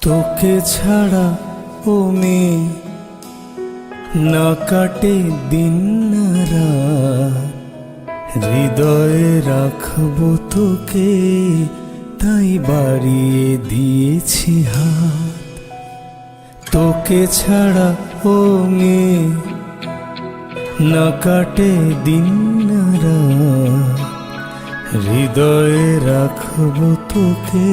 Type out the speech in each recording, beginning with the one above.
তোকে ছাড়া ও মেয়ে না কাটে দিন না রাত, হৃদয়ে রাখবো তোকে তাই বাড়িয়ে দিয়েছি হাত। তোকে ছাড়া ও মেয়ে না কাটে দিন না রাত, হৃদয়ে রাখবো তোকে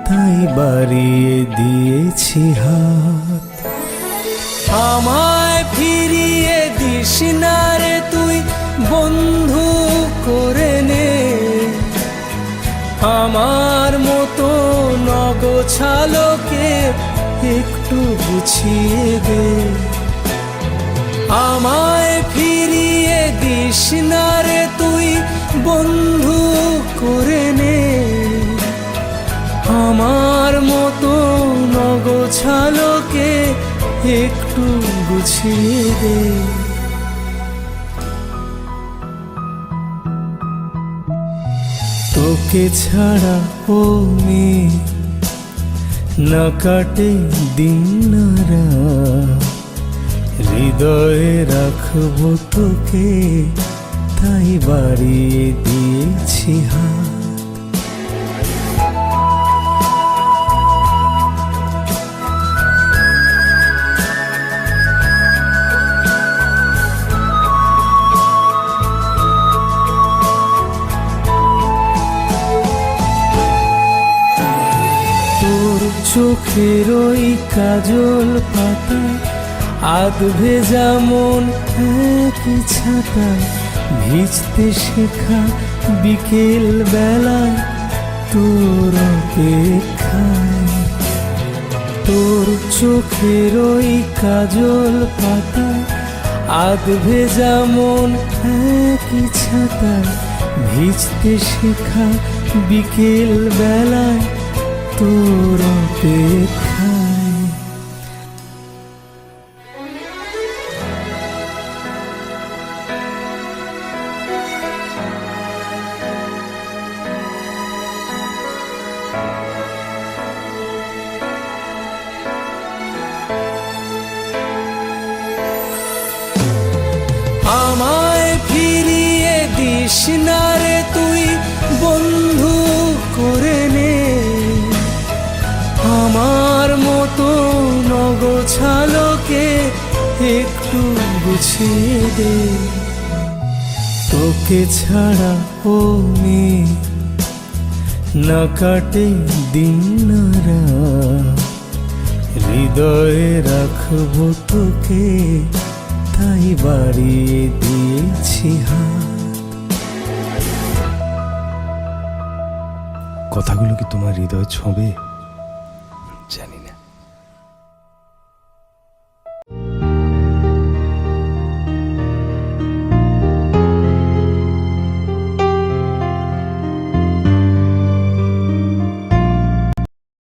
তাই বাড়িয়ে দিয়েছি হাত। আমায় ফিরিয়ে দিস না রে তুই বন্ধু করে নে, আমার মতো নগোছালোকে একটু গুছিয়ে দে। আমায় ফিরিয়ে দিস না রে তুই বন্ধু করে নে, আমার মতো নগোছালোকে একটু গুছিয়ে দে। তোকে ছাড়া ও মেয়ে না কাটে দিন না রাত, হৃদয়ে রাখবো তোকে তাই বাড়িয়ে দিয়েছি হাত। তোর চোখের ওই কাজল পাতা, আধ ভেজা মন এক ছাতা, ভিজতে শেখা বিকেল বেলায় তোর অপেক্ষায়। তোর চোখের ওই কাজল পাতা, আধ ভেজা মন এক ছাতা, ভিজতে শেখা বিকেল বেলায় তোর অপেক্ষায়। আমায় ফিরিয়ে দিস না রে তুই বন্ধু করে নে, আমার মতো নগোছালোকে একটু গুছিয়ে দে। তোকে ছাড়া ও মেয়ে না কাটে দিন না রাত, হৃদয়ে রাখবো তোকে তাই বাড়িয়ে দিয়েছি হাত। কথাগুলো কি তোমার হৃদয় ছোঁবে?